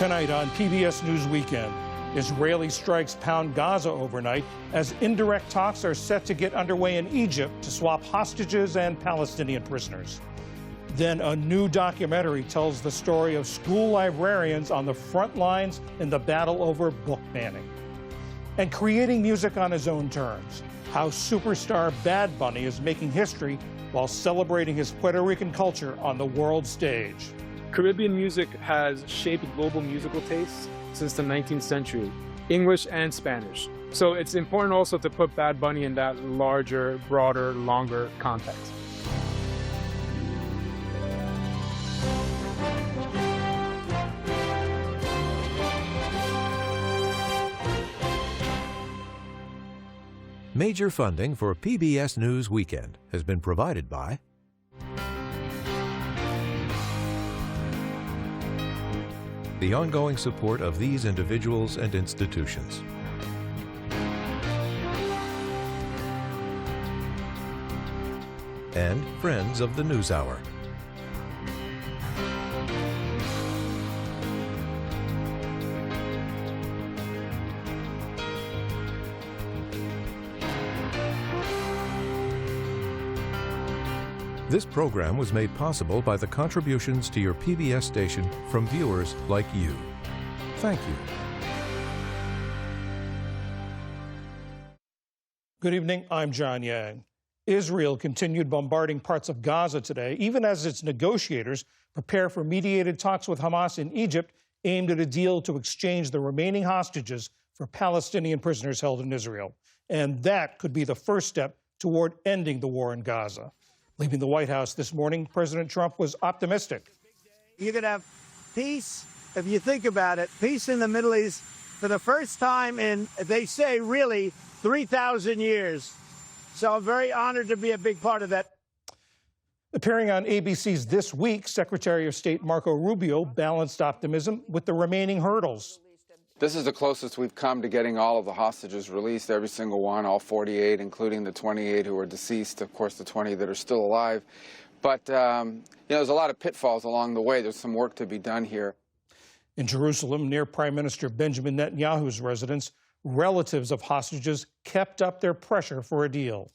Tonight on PBS News Weekend, Israeli strikes pound Gaza overnight as indirect talks are set to get underway in Egypt to swap hostages and Palestinian prisoners. Then a new documentary tells the story of school librarians on the front lines in the battle over book banning. And creating music on his own terms, how superstar Bad Bunny is making history while celebrating his Puerto Rican culture on the world stage. Caribbean music has shaped global musical tastes since the 19th century, English and Spanish. So it's important also to put Bad Bunny in that larger, broader, longer context. Major funding for PBS News Weekend has been provided by the ongoing support of these individuals and institutions. And friends of the NewsHour. This program was made possible by the contributions to your PBS station from viewers like you. Thank you. Good evening, I'm John Yang. Israel continued bombarding parts of Gaza today, even as its negotiators prepare for mediated talks with Hamas in Egypt aimed at a deal to exchange the remaining hostages for Palestinian prisoners held in Israel. And that could be the first step toward ending the war in Gaza. Leaving the White House this morning, President Trump was optimistic. You're going to have peace, if you think about it, peace in the Middle East for the first time in, they say, really 3,000 years. So I'm very honored to be a big part of that. Appearing on ABC's This Week, Secretary of State Marco Rubio balanced optimism with the remaining hurdles. This is the closest we've come to getting all of the hostages released, every single one, all 48, including the 28 who are deceased, of course, the 20 that are still alive. But, there's a lot of pitfalls along the way. There's some work to be done here. In Jerusalem, near Prime Minister Benjamin Netanyahu's residence, relatives of hostages kept up their pressure for a deal.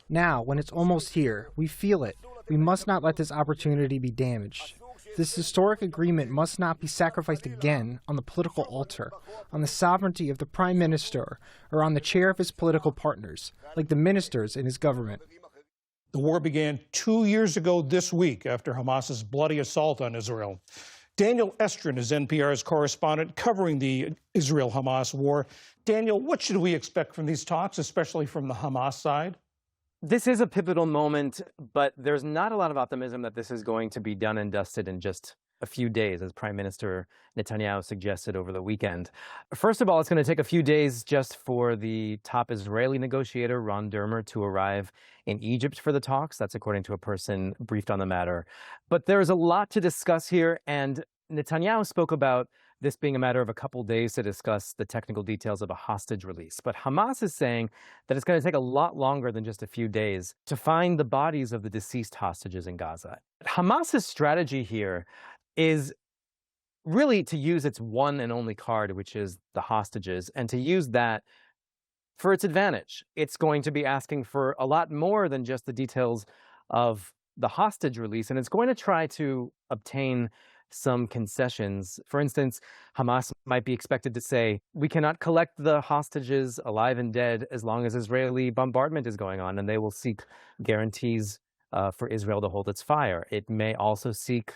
Now, when it's almost here, we feel it. We must not let this opportunity be damaged. This historic agreement must not be sacrificed again on the political altar, on the sovereignty of the Prime Minister, or on the chair of his political partners, like the ministers in his government. The war began 2 years ago this week after Hamas's bloody assault on Israel. Daniel Estrin is NPR's correspondent covering the Israel-Hamas war. Daniel, what should we expect from these talks, especially from the Hamas side? This is a pivotal moment, but there's not a lot of optimism that this is going to be done and dusted in just a few days, as Prime Minister Netanyahu suggested over the weekend. First of all, it's going to take a few days just for the top Israeli negotiator, Ron Dermer, to arrive in Egypt for the talks. That's according to a person briefed on the matter. But there's a lot to discuss here, and Netanyahu spoke about this being a matter of a couple days to discuss the technical details of a hostage release. But Hamas is saying that it's going to take a lot longer than just a few days to find the bodies of the deceased hostages in Gaza. Hamas's strategy here is really to use its one and only card, which is the hostages, and to use that for its advantage. It's going to be asking for a lot more than just the details of the hostage release, and it's going to try to obtain some concessions. For instance, Hamas might be expected to say, we cannot collect the hostages alive and dead as long as Israeli bombardment is going on, and they will seek guarantees for Israel to hold its fire. It may also seek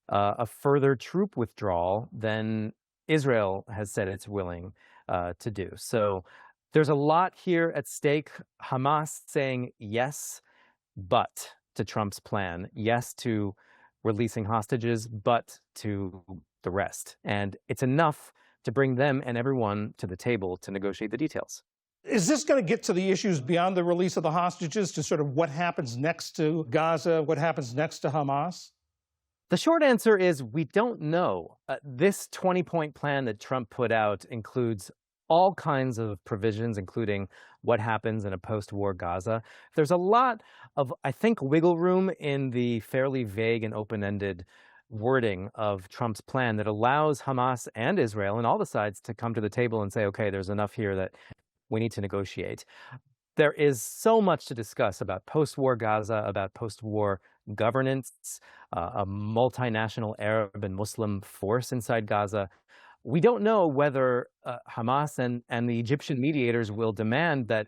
a further troop withdrawal than Israel has said it's willing to do. So there's a lot here at stake. Hamas saying yes, but to Trump's plan, yes to releasing hostages, but to the rest. And it's enough to bring them and everyone to the table to negotiate the details. Is this going to get to the issues beyond the release of the hostages, to sort of what happens next to Gaza, what happens next to Hamas? The short answer is we don't know. This 20-point plan that Trump put out includes all kinds of provisions, including what happens in a post-war Gaza. There's a lot of, I think, wiggle room in the fairly vague and open-ended wording of Trump's plan that allows Hamas and Israel and all the sides to come to the table and say, okay, there's enough here that we need to negotiate. There is so much to discuss about post-war Gaza, about post-war governance, a multinational Arab and Muslim force inside Gaza. We don't know whether Hamas and the Egyptian mediators will demand that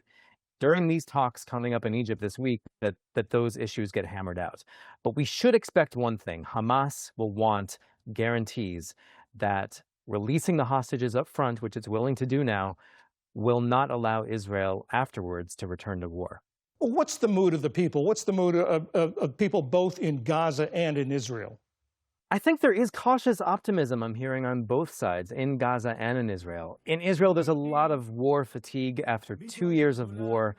during these talks coming up in Egypt this week, that those issues get hammered out. But we should expect one thing. Hamas will want guarantees that releasing the hostages up front, which it's willing to do now, will not allow Israel afterwards to return to war. Well, what's the mood of the people? What's the mood of people both in Gaza and in Israel? I think there is cautious optimism I'm hearing on both sides, in Gaza and in Israel. In Israel, there's a lot of war fatigue after 2 years of war.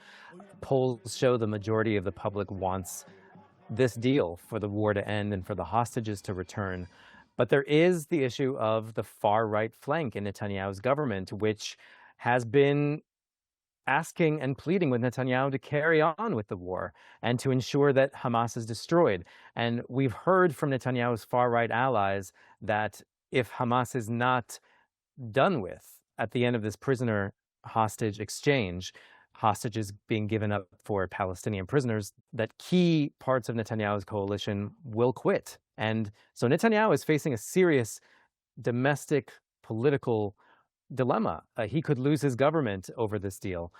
Polls show the majority of the public wants this deal for the war to end and for the hostages to return. But there is the issue of the far-right flank in Netanyahu's government, which has been asking and pleading with Netanyahu to carry on with the war and to ensure that Hamas is destroyed. And we've heard from Netanyahu's far-right allies that if Hamas is not done with at the end of this prisoner hostage exchange, hostages being given up for Palestinian prisoners, that key parts of Netanyahu's coalition will quit. And so Netanyahu is facing a serious domestic political dilemma. He could lose his government over this deal.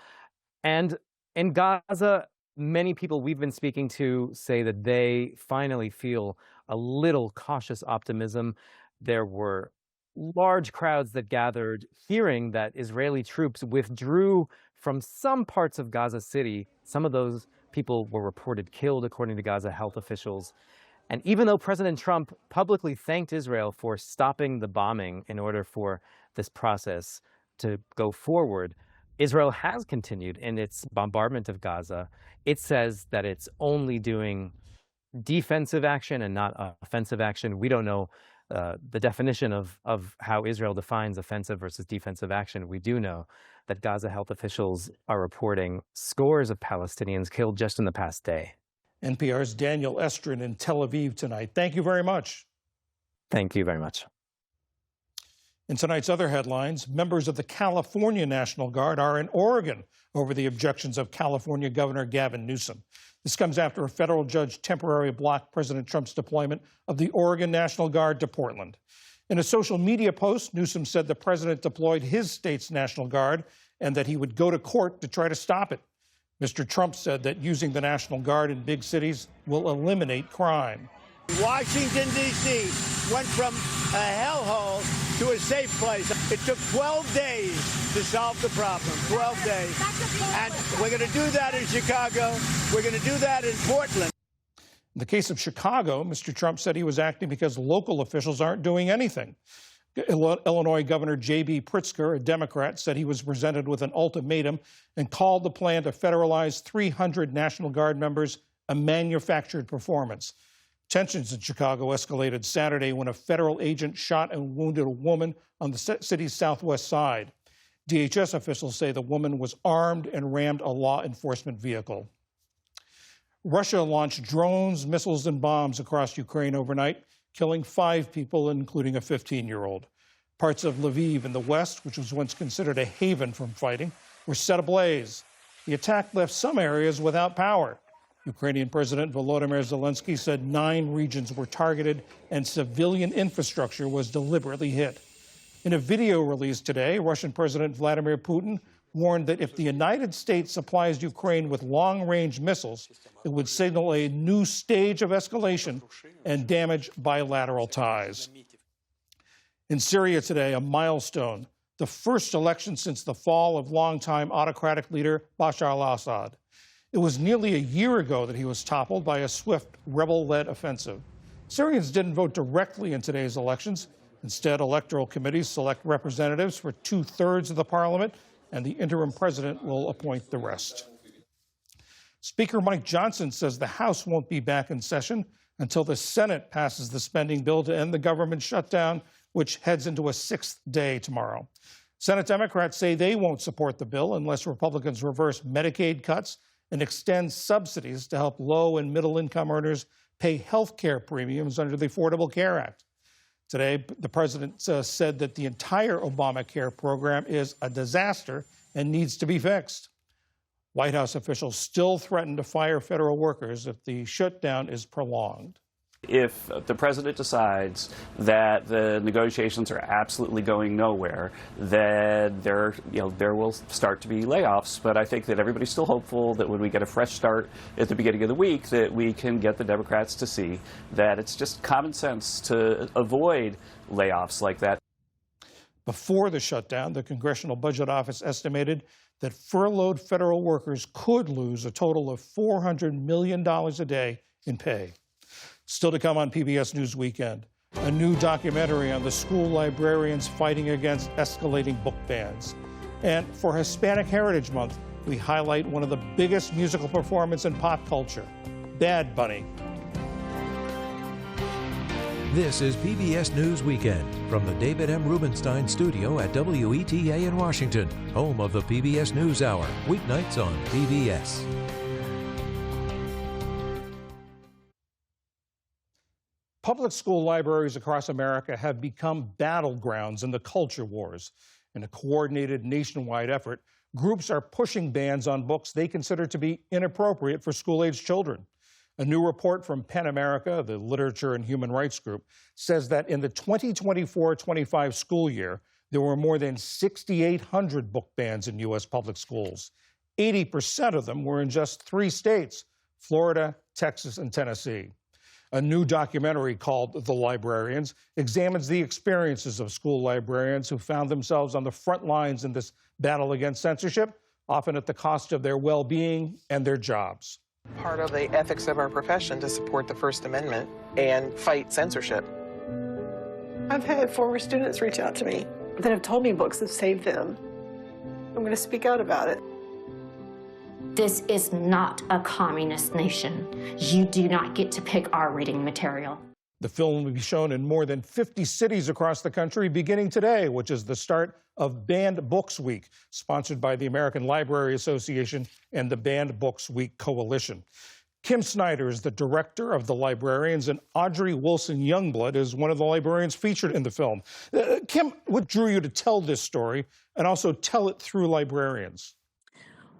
And in Gaza, many people we've been speaking to say that they finally feel a little cautious optimism. There were large crowds that gathered hearing that Israeli troops withdrew from some parts of Gaza City. Some of those people were reported killed, according to Gaza health officials. And even though President Trump publicly thanked Israel for stopping the bombing in order for this process to go forward, Israel has continued in its bombardment of Gaza. It says that it's only doing defensive action and not offensive action. We don't know the definition of how Israel defines offensive versus defensive action. We do know that Gaza health officials are reporting scores of Palestinians killed just in the past day. NPR's Daniel Estrin in Tel Aviv tonight. Thank you very much. Thank you very much. In tonight's other headlines, members of the California National Guard are in Oregon over the objections of California Governor Gavin Newsom. This comes after a federal judge temporarily blocked President Trump's deployment of the Oregon National Guard to Portland. In a social media post, Newsom said the president deployed his state's National Guard and that he would go to court to try to stop it. Mr. Trump said that using the National Guard in big cities will eliminate crime. Washington, D.C. went from a hellhole to a safe place. It took 12 days to solve the problem, 12 days. And we're going to do that in Chicago. We're going to do that in Portland. In the case of Chicago, Mr. Trump said he was acting because local officials aren't doing anything. Illinois Governor J.B. Pritzker, a Democrat, said he was presented with an ultimatum and called the plan to federalize 300 National Guard members a manufactured performance. Tensions in Chicago escalated Saturday when a federal agent shot and wounded a woman on the city's southwest side. DHS officials say the woman was armed and rammed a law enforcement vehicle. Russia launched drones, missiles, and bombs across Ukraine overnight, killing 5 people, including a 15-year-old. Parts of Lviv in the west, which was once considered a haven from fighting, were set ablaze. The attack left some areas without power. Ukrainian President Volodymyr Zelensky said 9 regions were targeted and civilian infrastructure was deliberately hit. In a video released today, Russian President Vladimir Putin warned that if the United States supplies Ukraine with long-range missiles, it would signal a new stage of escalation and damage bilateral ties. In Syria today, a milestone, the first election since the fall of longtime autocratic leader Bashar al-Assad. It was nearly a year ago that he was toppled by a swift rebel-led offensive. Syrians didn't vote directly in today's elections. Instead, electoral committees select representatives for 2/3 of the parliament, and the interim president will appoint the rest. Speaker Mike Johnson says the House won't be back in session until the Senate passes the spending bill to end the government shutdown, which heads into a 6th day tomorrow. Senate Democrats say they won't support the bill unless Republicans reverse Medicaid cuts and extends subsidies to help low and middle income earners pay health care premiums under the Affordable Care Act. Today, the president said that the entire Obamacare program is a disaster and needs to be fixed. White House officials still threaten to fire federal workers if the shutdown is prolonged. If the president decides that the negotiations are absolutely going nowhere, then there will start to be layoffs. But I think that everybody's still hopeful that when we get a fresh start at the beginning of the week, that we can get the Democrats to see that it's just common sense to avoid layoffs like that. Before the shutdown, the Congressional Budget Office estimated that furloughed federal workers could lose a total of $400 million a day in pay. Still to come on PBS News Weekend, a new documentary on the school librarians fighting against escalating book bans. And for Hispanic Heritage Month, we highlight one of the biggest musical performances in pop culture, Bad Bunny. This is PBS News Weekend from the David M. Rubenstein studio at WETA in Washington, home of the PBS NewsHour, weeknights on PBS. Public school libraries across America have become battlegrounds in the culture wars. In a coordinated nationwide effort, groups are pushing bans on books they consider to be inappropriate for school-age children. A new report from PEN America, the literature and human rights group, says that in the 2024-25 school year, there were more than 6,800 book bans in U.S. public schools. 80% of them were in just 3 states, Florida, Texas, and Tennessee. A new documentary called The Librarians examines the experiences of school librarians who found themselves on the front lines in this battle against censorship, often at the cost of their well-being and their jobs. Part of the ethics of our profession to support the First Amendment and fight censorship. I've had former students reach out to me that have told me books have saved them. I'm going to speak out about it. This is not a communist nation. You do not get to pick our reading material. The film will be shown in more than 50 cities across the country beginning today, which is the start of Banned Books Week, sponsored by the American Library Association and the Banned Books Week Coalition. Kim Snyder is the director of The Librarians, and Audrey Wilson Youngblood is one of the librarians featured in the film. Kim, what drew you to tell this story and also tell it through librarians?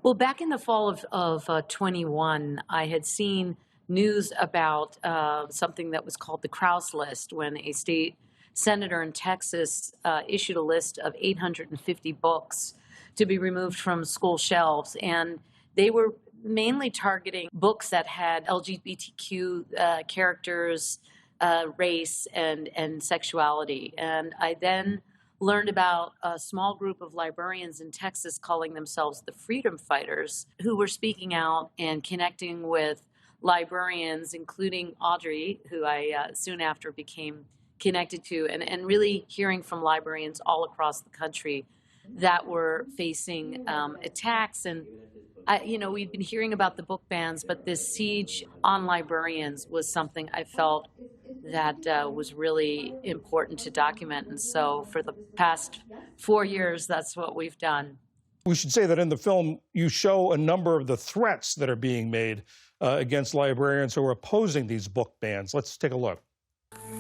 Well, back in the fall of 21, I had seen news about something that was called the Krause List, when a state senator in Texas issued a list of 850 books to be removed from school shelves. And they were mainly targeting books that had LGBTQ characters, race, and sexuality. And I then learned about a small group of librarians in Texas calling themselves the Freedom Fighters, who were speaking out and connecting with librarians, including Audrey, who I soon after became connected to, and really hearing from librarians all across the country that were facing attacks. And we'd been hearing about the book bans, but this siege on librarians was something I felt that was really important to document. And so for the past 4 years, that's what we've done. We should say that in the film, you show a number of the threats that are being made against librarians who are opposing these book bans. Let's take a look.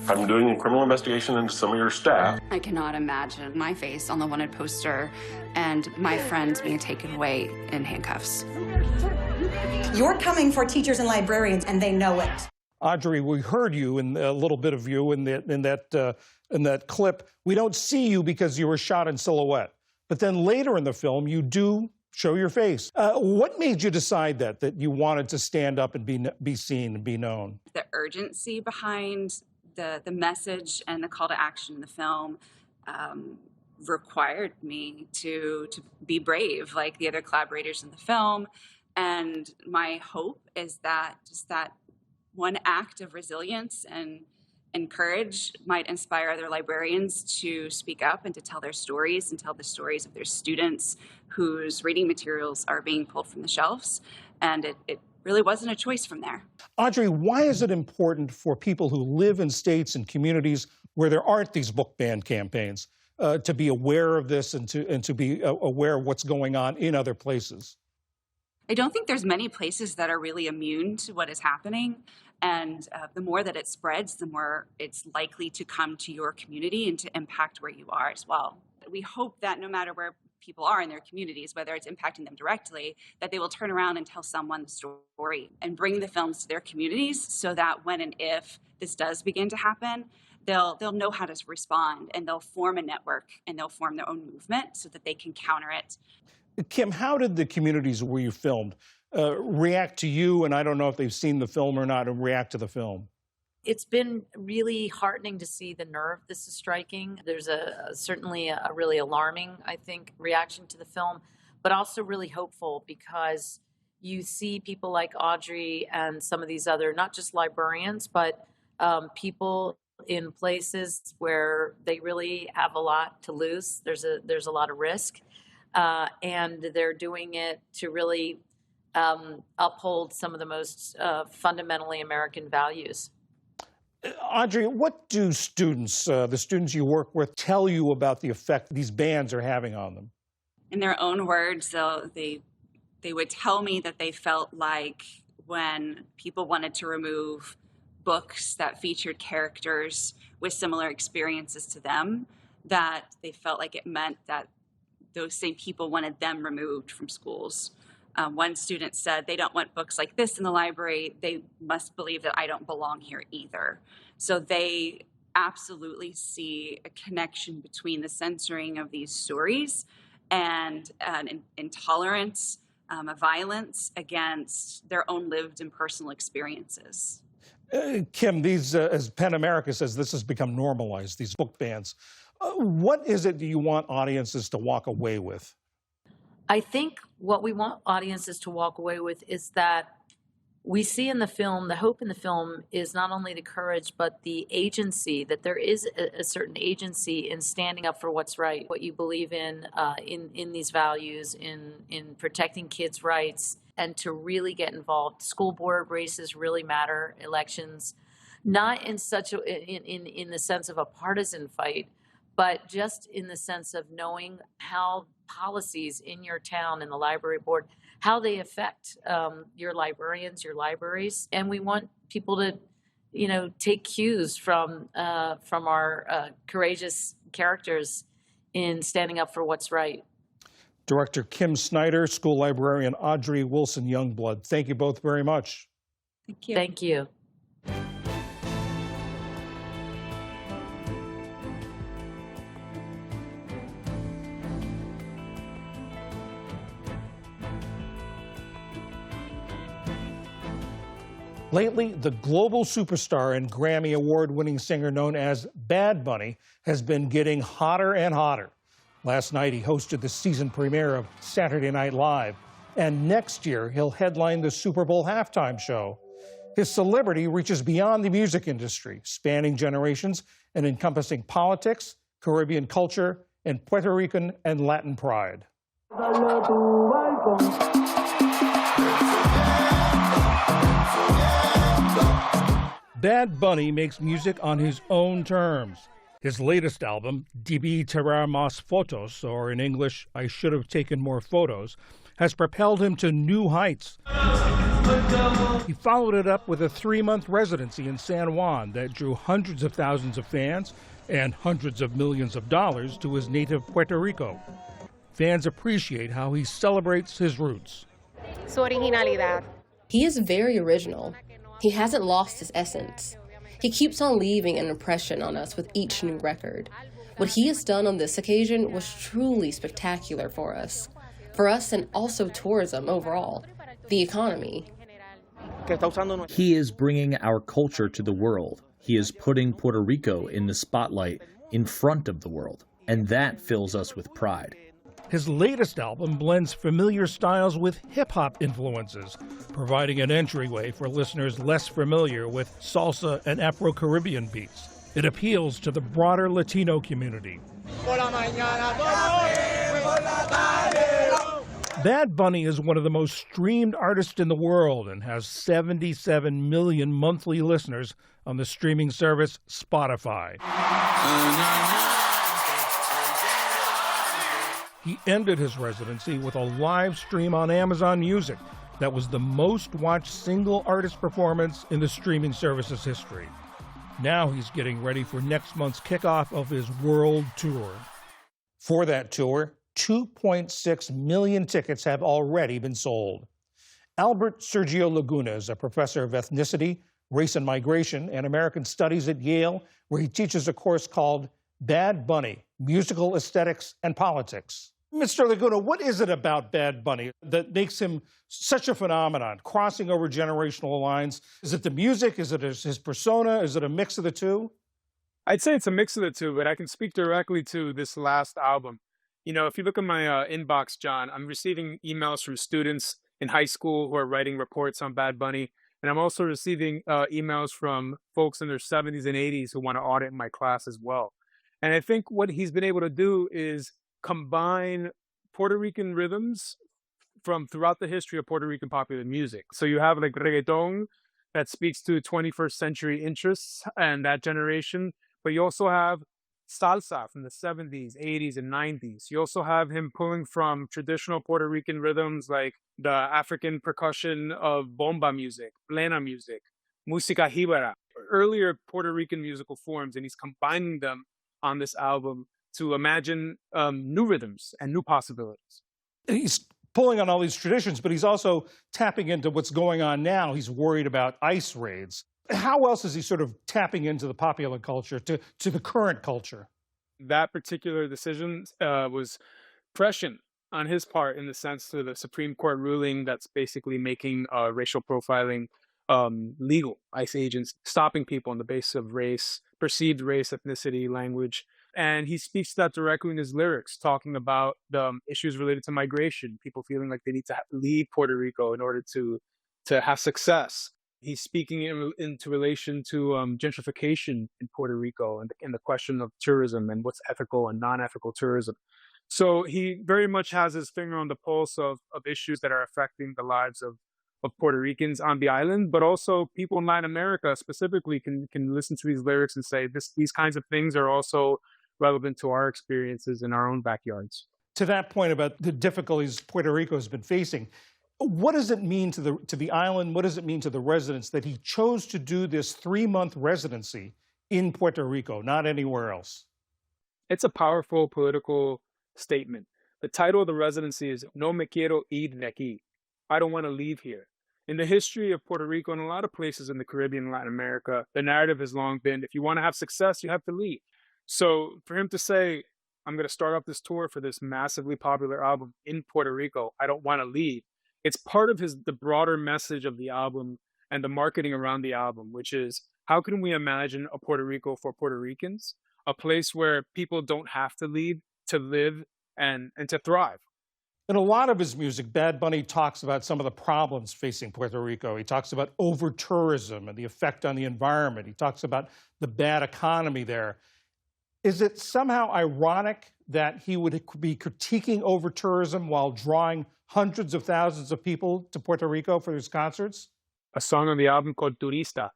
I'm doing a criminal investigation into some of your staff. I cannot imagine my face on the wanted poster and my friends being taken away in handcuffs. You're coming for teachers and librarians, and they know it. Audrey, we heard you in a little bit of you in that clip. We don't see you because you were shot in silhouette, but then later in the film, you do show your face. What made you decide that you wanted to stand up and be seen and be known? The urgency behind the message and the call to action in the film required me to be brave, like the other collaborators in the film. And my hope is that just that one act of resilience and courage might inspire other librarians to speak up and to tell their stories and tell the stories of their students whose reading materials are being pulled from the shelves. And it really wasn't a choice from there. Audrey, why is it important for people who live in states and communities where there aren't these book ban campaigns to be aware of this and to be aware of what's going on in other places? I don't think there's many places that are really immune to what is happening. And the more that it spreads, the more it's likely to come to your community and to impact where you are as well. We hope that no matter where people are in their communities, whether it's impacting them directly, that they will turn around and tell someone the story and bring the films to their communities so that when and if this does begin to happen, they'll know how to respond, and they'll form a network and they'll form their own movement so that they can counter it. Kim, how did the communities where you filmed react to you? And I don't know if they've seen the film or not, and react to the film. It's been really heartening to see the nerve this is striking. There's certainly a really alarming, I think, reaction to the film, but also really hopeful because you see people like Audrey and some of these other, not just librarians, but people in places where they really have a lot to lose. There's a lot of risk, and they're doing it to really uphold some of the most fundamentally American values. Audrey, what do students, the students you work with, tell you about the effect these bans are having on them? In their own words, they would tell me that they felt like when people wanted to remove books that featured characters with similar experiences to them, that they felt like it meant that those same people wanted them removed from schools. One student said, they don't want books like this in the library. They must believe that I don't belong here either. So they absolutely see a connection between the censoring of these stories and an intolerance, a violence against their own lived and personal experiences. Kim, these, as PEN America says, this has become normalized, these book bans. What is it that you want audiences to walk away with? I think what we want audiences to walk away with is that we see in the film, the hope in the film is not only the courage, but the agency, that there is a certain agency in standing up for what's right, what you believe in these values, in protecting kids' rights, and to really get involved. School board races really matter, elections, not in such a, in the sense of a partisan fight, but just in the sense of knowing how policies in your town and the library board, how they affect your librarians, your libraries. And we want people to, take cues from our courageous characters in standing up for what's right. Director Kim Snyder, school librarian Audrey Wilson Youngblood, thank you both very much. Thank you. Thank you. Lately, the global superstar and Grammy Award-winning singer known as Bad Bunny has been getting hotter and hotter. Last night, he hosted the season premiere of Saturday Night Live, and next year, he'll headline the Super Bowl halftime show. His celebrity reaches beyond the music industry, spanning generations and encompassing politics, Caribbean culture, and Puerto Rican and Latin pride. Bad Bunny makes music on his own terms. His latest album, Debí Tirar Más Fotos, or in English, I Should Have Taken More Photos, has propelled him to new heights. He followed it up with a 3-month residency in San Juan that drew hundreds of thousands of fans and hundreds of millions of dollars to his native Puerto Rico. Fans appreciate how he celebrates his roots. Su originalidad. He is very original. He hasn't lost his essence. He keeps on leaving an impression on us with each new record. What he has done on this occasion was truly spectacular for us and also tourism overall, the economy. He is bringing our culture to the world. He is putting Puerto Rico in the spotlight in front of the world, and that fills us with pride. His latest album blends familiar styles with hip-hop influences, providing an entryway for listeners less familiar with salsa and Afro-Caribbean beats. It appeals to the broader Latino community. Bad Bunny is one of the most streamed artists in the world and has 77 million monthly listeners on the streaming service Spotify. He ended his residency with a live stream on Amazon Music that was the most watched single artist performance in the streaming service's history. Now he's getting ready for next month's kickoff of his world tour. For that tour, 2.6 million tickets have already been sold. Albert Sergio Laguna is a professor of ethnicity, race and migration, and American studies at Yale, where he teaches a course called Bad Bunny, Musical Aesthetics and Politics. Mr. Laguna, what is it about Bad Bunny that makes him such a phenomenon, crossing over generational lines? Is it the music? Is it his persona? Is it a mix of the two? I'd say it's a mix of the two, but I can speak directly to this last album. You know, if you look at my inbox, John, I'm receiving emails from students in high school who are writing reports on Bad Bunny. And I'm also receiving emails from folks in their 70s and 80s who want to audit my class as well. And I think what he's been able to do is combine Puerto Rican rhythms from throughout the history of Puerto Rican popular music. So you have like reggaeton that speaks to 21st century interests and that generation, but you also have salsa from the 70s, 80s, and 90s. You also have him pulling from traditional Puerto Rican rhythms like the African percussion of bomba music, plena music, música jíbara, earlier Puerto Rican musical forms, and he's combining them on this album to imagine new rhythms and new possibilities. He's pulling on all these traditions, but he's also tapping into what's going on now. He's worried about ICE raids. How else is he sort of tapping into the popular culture, to the current culture? That particular decision was prescient on his part in the sense to the Supreme Court ruling that's basically making racial profiling legal. ICE agents stopping people on the basis of race, perceived race, ethnicity, language. And he speaks to that directly in his lyrics, talking about the issues related to migration, people feeling like they need to leave Puerto Rico in order to have success. He's speaking into relation to gentrification in Puerto Rico and the question of tourism and what's ethical and non-ethical tourism. So he very much has his finger on the pulse of issues that are affecting the lives of Puerto Ricans on the island, but also people in Latin America specifically can listen to these lyrics and say these kinds of things are also relevant to our experiences in our own backyards. To that point about the difficulties Puerto Rico has been facing, what does it mean to the island? What does it mean to the residents that he chose to do this 3-month residency in Puerto Rico, not anywhere else? It's a powerful political statement. The title of the residency is No me quiero ir de aquí. I don't want to leave here. In the history of Puerto Rico and a lot of places in the Caribbean and Latin America, the narrative has long been, if you want to have success, you have to leave. So for him to say, I'm going to start off this tour for this massively popular album in Puerto Rico, I don't want to leave. It's part of the broader message of the album and the marketing around the album, which is how can we imagine a Puerto Rico for Puerto Ricans, a place where people don't have to leave to live and to thrive. In a lot of his music, Bad Bunny talks about some of the problems facing Puerto Rico. He talks about over-tourism and the effect on the environment. He talks about the bad economy there. Is it somehow ironic that he would be critiquing over-tourism while drawing hundreds of thousands of people to Puerto Rico for his concerts? A song on the album called Turista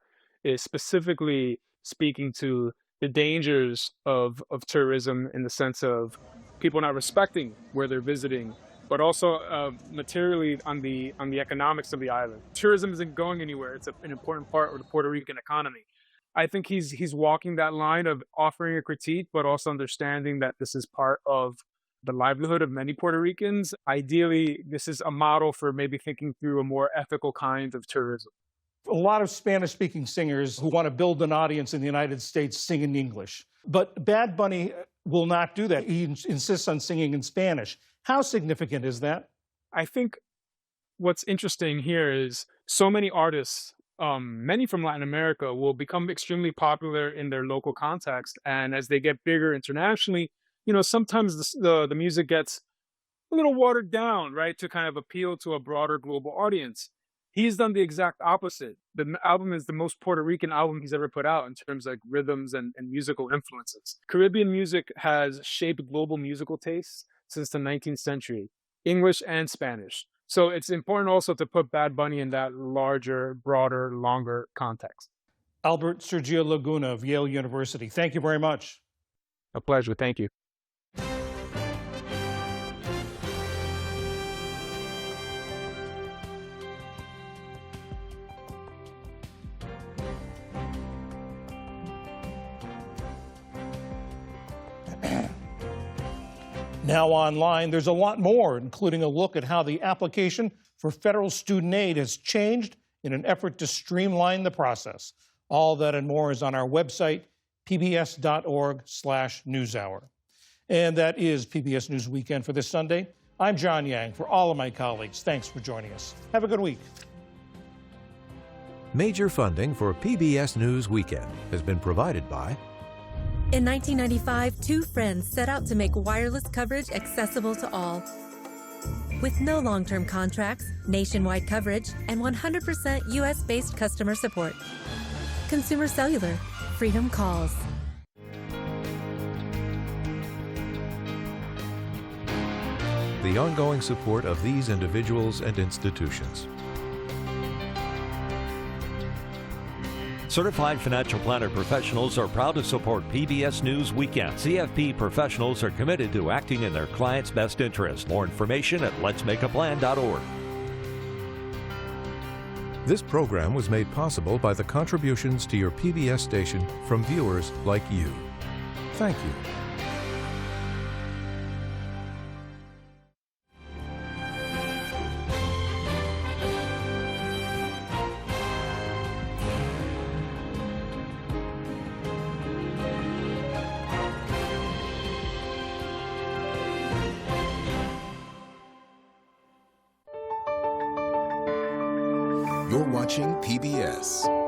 is specifically speaking to the dangers of tourism in the sense of people not respecting where they're visiting, but also materially on the economics of the island. Tourism isn't going anywhere. It's an important part of the Puerto Rican economy. I think he's walking that line of offering a critique, but also understanding that this is part of the livelihood of many Puerto Ricans. Ideally, this is a model for maybe thinking through a more ethical kind of tourism. A lot of Spanish-speaking singers who want to build an audience in the United States sing in English. But Bad Bunny will not do that. He insists on singing in Spanish. How significant is that? I think what's interesting here is so many artists, many from Latin America, will become extremely popular in their local context. And as they get bigger internationally, you know, sometimes the music gets a little watered down, right, to kind of appeal to a broader global audience. He's done the exact opposite. The album is the most Puerto Rican album he's ever put out in terms of like rhythms and musical influences. Caribbean music has shaped global musical tastes since the 19th century, English and Spanish. So it's important also to put Bad Bunny in that larger, broader, longer context. Albert Sergio Laguna of Yale University, thank you very much. A pleasure. Thank you. Now online, there's a lot more, including a look at how the application for federal student aid has changed in an effort to streamline the process. All that and more is on our website, pbs.org/newshour. And that is PBS News Weekend for this Sunday. I'm John Yang. For all of my colleagues, thanks for joining us. Have a good week. Major funding for PBS News Weekend has been provided by... In 1995, two friends set out to make wireless coverage accessible to all. With no long-term contracts, nationwide coverage, and 100% U.S.-based customer support. Consumer Cellular. Freedom calls. The ongoing support of these individuals and institutions. Certified financial planner professionals are proud to support PBS News Weekend. CFP professionals are committed to acting in their clients' best interest. More information at letsmakeaplan.org. This program was made possible by the contributions to your PBS station from viewers like you. Thank you. You're watching PBS.